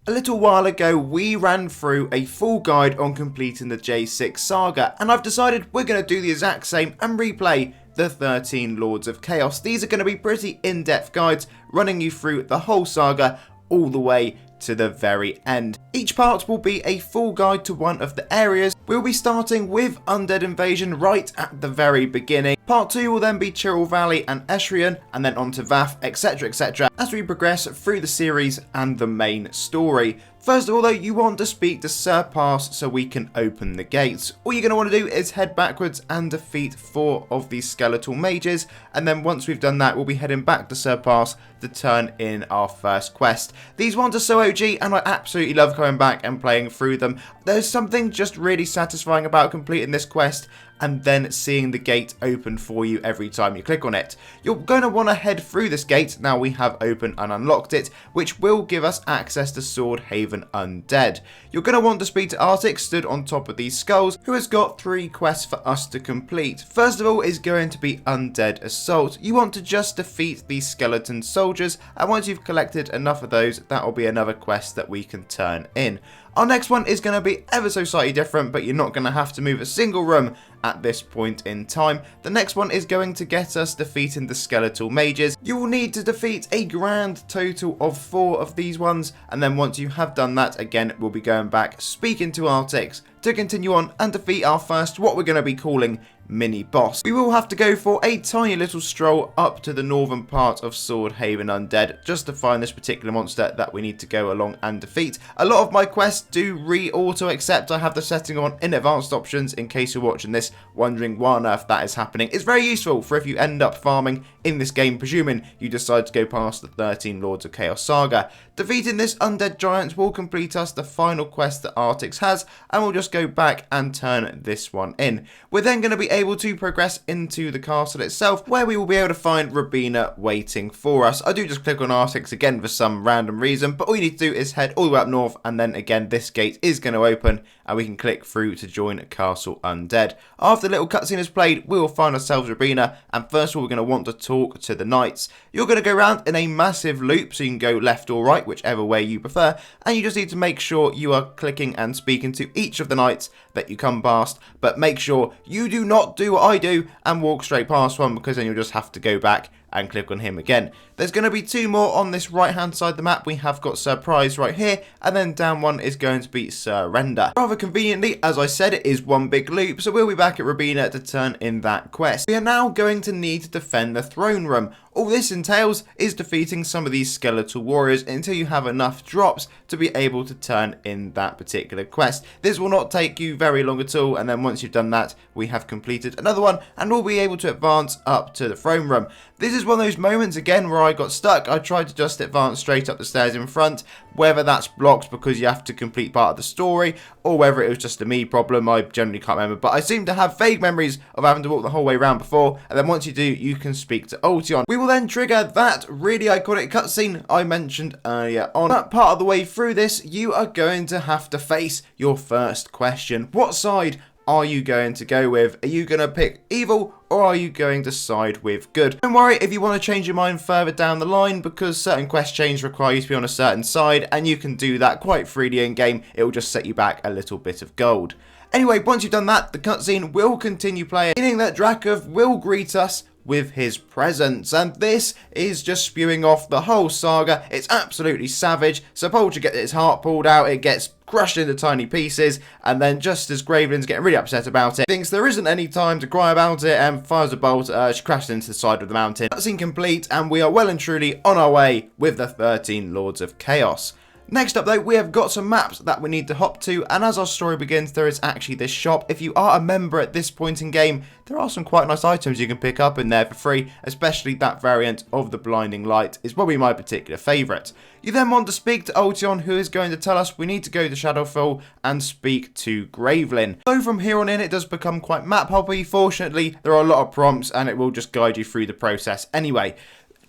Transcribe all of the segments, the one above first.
A little while ago, we ran through a full guide on completing the J6 saga, and I've decided we're going to do the exact same and replay the 13 Lords of Chaos. These are going to be pretty in-depth guides, running you through the whole saga all the way to the very end. Each part will be a full guide to one of the areas. We'll be starting with Undead Invasion right at the very beginning. Part 2 will then be Chiral Valley and Escherion, and then on to Vath, etc, etc, as we progress through the series and the main story. First of all though, you want to speak to Sir Pass so we can open the gates. All you're going to want to do is head backwards and defeat 4 of these skeletal mages, and then once we've done that, we'll be heading back to Sir Pass to turn in our first quest. These ones are so OG, and I absolutely love coming back and playing through them. There's something just really satisfying about completing this quest and then seeing the gate open for you every time you click on it. You're going to want to head through this gate now we have opened and unlocked it, which will give us access to Swordhaven Undead. You're going to want to speak to Artix, stood on top of these skulls, who has got 3 quests for us to complete. First of all is going to be Undead Assault. You want to just defeat these skeleton soldiers, and once you've collected enough of those, that will be another quest that we can turn in. Our next one is going to be ever so slightly different, but you're not going to have to move a single room at this point in time. The next one is going to get us defeating the skeletal mages. You will need to defeat a grand total of 4 of these ones, and then once you have done that, again, we'll be going back, speaking to Artix to continue on and defeat our first, what we're going to be calling, mini boss. We will have to go for a tiny little stroll up to the northern part of Swordhaven Undead just to find this particular monster that we need to go along and defeat. A lot of my quests do re-auto accept. I have the setting on in advanced options in case you're watching this wondering why on earth that is happening. It's very useful for if you end up farming in this game, presuming you decide to go past the 13 Lords of Chaos Saga. Defeating this undead giant will complete us the final quest that Artix has, and we'll just go back and turn this one in. We're then going to be able to progress into the castle itself, where we will be able to find Robina waiting for us. I do just click on Artix again for some random reason, but all you need to do is head all the way up north, and then again this gate is going to open and we can click through to join CastleUndead. After the little cutscene is played, we will find ourselves Robina, and first of all we're going to want to talk to the knights. You're going to go around in a massive loop, so you can go left or right, whichever way you prefer, and you just need to make sure you are clicking and speaking to each of the knights that you come past, but make sure you do not do what I do and walk straight past one, because then you'll just have to go back and click on him again. There's going to be 2 more on this right hand side of the map. We have got Surprise right here, and then down one is going to be Surrender. Rather conveniently, as I said, it is one big loop, so we'll be back at Robina to turn in that quest. We are now going to need to defend the throne room. All this entails is defeating some of these skeletal warriors until you have enough drops to be able to turn in that particular quest. This will not take you very long at all, and then once you've done that, we have completed another one and we'll be able to advance up to the throne room. This is one of those moments again where I got stuck. I tried to just advance straight up the stairs in front, whether that's blocked because you have to complete part of the story or whether it was just a me problem, I generally can't remember, but I seem to have vague memories of having to walk the whole way around before, and then once you do, you can speak to Alteon. We will then trigger that really iconic cutscene I mentioned earlier on. That part of the way through this, you are going to have to face your first question. What side are you going to go with? Are you going to pick evil, or are you going to side with good? Don't worry if you want to change your mind further down the line, because certain quest chains require you to be on a certain side, and you can do that quite freely in game. It will just set you back a little bit of gold. Anyway, once you've done that, the cutscene will continue playing, meaning that Drakov will greet us with his presence, and this is just spewing off the whole saga. It's absolutely savage. Sepulchre gets its heart pulled out, it gets crushed into tiny pieces, and then just as Gravelyns getting really upset about it, thinks there isn't any time to cry about it and fires a bolt. She crashes into the side of the mountain. Cutscene complete, and we are well and truly on our way with the 13 Lords of Chaos. Next up though, we have got some maps that we need to hop to, and as our story begins, there is actually this shop. If you are a member at this point in game, there are some quite nice items you can pick up in there for free, especially that variant of the Blinding Light is probably my particular favourite. You then want to speak to Alteon, who is going to tell us we need to go to Shadowfall and speak to Gravelyn. So from here on in, it does become quite map hoppy. Fortunately, there are a lot of prompts and it will just guide you through the process anyway.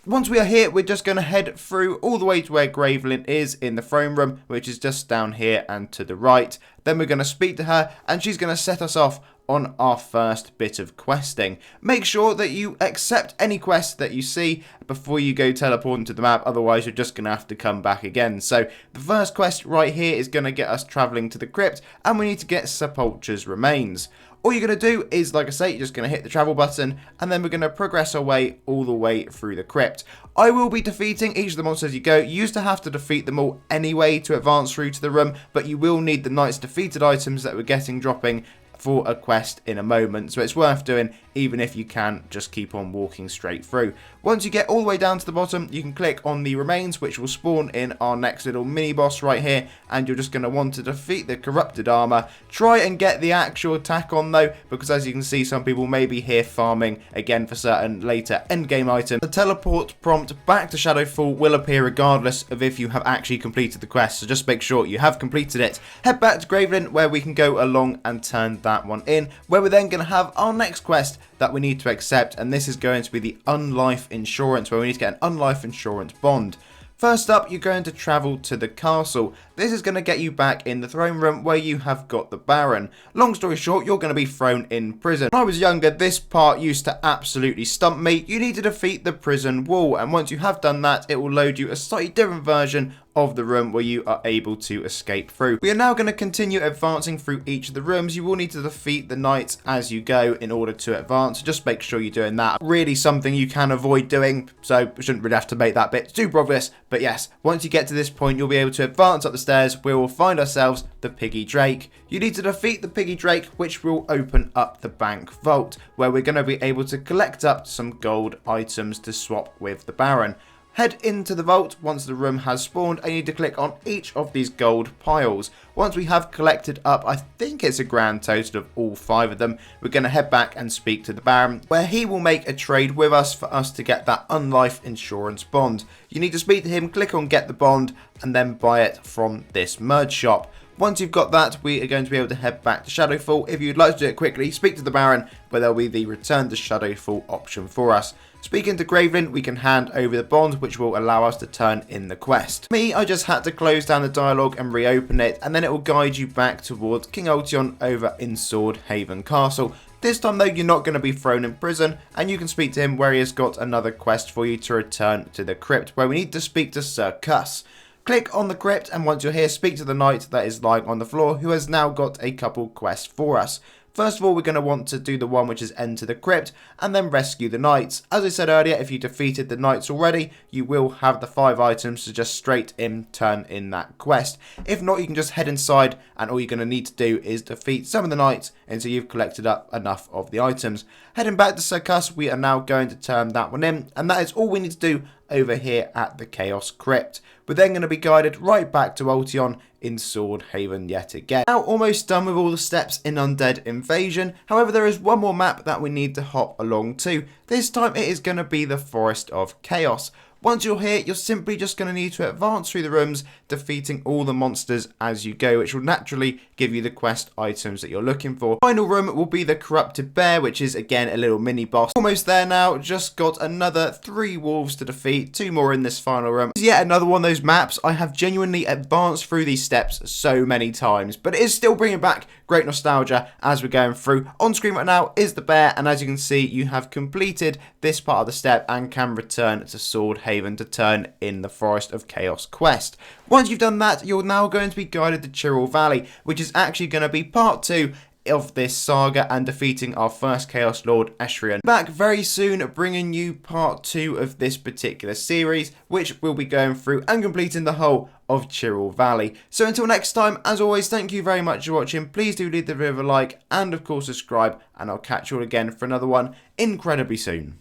Once we are here, we're just going to head through all the way to where Gravelyn is in the throne room, which is just down here and to the right. Then we're going to speak to her, and she's going to set us off on our first bit of questing. Make sure that you accept any quest that you see before you go teleporting to the map, otherwise you're just going to have to come back again. So the first quest right here is going to get us travelling to the crypt, and we need to get Sepulchre's remains. All you're going to do is, like I say, you're just going to hit the travel button, and then we're going to progress our way all the way through the crypt. I will be defeating each of the monsters as you go. You used to have to defeat them all anyway to advance through to the room, but you will need the knight's defeated items that we're getting dropping for a quest in a moment, so it's worth doing even if you can just keep on walking straight through. Once you get all the way down to the bottom, you can click on the remains, which will spawn in our next little mini boss right here, and you're just going to want to defeat the corrupted armor. Try and get the actual attack on though, because as you can see, some people may be here farming again for certain later endgame items. The teleport prompt back to Shadowfall will appear regardless of if you have actually completed the quest, so just make sure you have completed it. Head back to Gravelyns, where we can go along and turn that one in, where we're then going to have our next quest that we need to accept, and this is going to be the Unlife insurance, where we need to get an Unlife insurance bond. First up, you're going to travel to the castle. This is going to get you back in the throne room where you have got the Baron. Long story short, you're going to be thrown in prison. When I was younger, this part used to absolutely stump me. You need to defeat the prison wall, and once you have done that, it will load you a slightly different version of the room where you are able to escape through. We are now going to continue advancing through each of the rooms. You will need to defeat the knights as you go in order to advance. Just make sure you're doing that. Really something you can avoid doing, so we shouldn't really have to make that bit too obvious. But yes, once you get to this point, you'll be able to advance up the stairs. We will find ourselves the Piggy Drake. You need to defeat the Piggy Drake, which will open up the bank vault, where we're going to be able to collect up some gold items to swap with the Baron. Head into the vault once the room has spawned, and you need to click on each of these gold piles. Once we have collected up, I think it's a grand total of all 5 of them, we're going to head back and speak to the Baron, where he will make a trade with us for us to get that Unlife insurance bond. You need to speak to him, click on get the bond, and then buy it from this merge shop. Once you've got that, we are going to be able to head back to Shadowfall. If you'd like to do it quickly, speak to the Baron, where there will be the return to Shadowfall option for us. Speaking to Gravelyns, we can hand over the bond, which will allow us to turn in the quest. Me, I just had to close down the dialogue and reopen it, and then it will guide you back towards King Alteon over in Swordhaven Castle. This time though, you're not going to be thrown in prison, and you can speak to him where he has got another quest for you to return to the crypt, where we need to speak to Sir Cuss. Click on the crypt, and once you're here, speak to the knight that is lying on the floor, who has now got a couple quests for us. First of all, we're going to want to do the one which is enter the crypt, and then rescue the knights. As I said earlier, if you defeated the knights already, you will have the 5 items to just straight in turn in that quest. If not, you can just head inside, and all you're going to need to do is defeat some of the knights until you've collected up enough of the items. Heading back to Sir Cuss, we are now going to turn that one in, and that is all we need to do over here at the Chaos Crypt. We're then going to be guided right back to Alteon in Swordhaven yet again. Now almost done with all the steps in Undead Invasion, however there is one more map that we need to hop along to. This time it is going to be the Forest of Chaos. Once you're here, you're simply just going to need to advance through the rooms, defeating all the monsters as you go, which will naturally give you the quest items that you're looking for. The final room will be the Corrupted Bear, which is again a little mini boss. Almost there now, just got another 3 wolves to defeat, 2 more in this final room. This is yet another one of those maps. I have genuinely advanced through these steps so many times, but it is still bringing back great nostalgia as we're going through. On screen right now is the bear, and as you can see, you have completed this part of the step and can return to Swordhaven to turn in the Forest of Chaos quest. Once you've done that, you're now going to be guided to Chiral Valley, which is actually going to be part 2 of this saga and defeating our first Chaos Lord, Escherion. Back very soon, bringing you part 2 of this particular series, which we'll be going through and completing the whole of Chiral Valley. So until next time, as always, thank you very much for watching. Please do leave the video a like and of course subscribe, and I'll catch you all again for another one incredibly soon.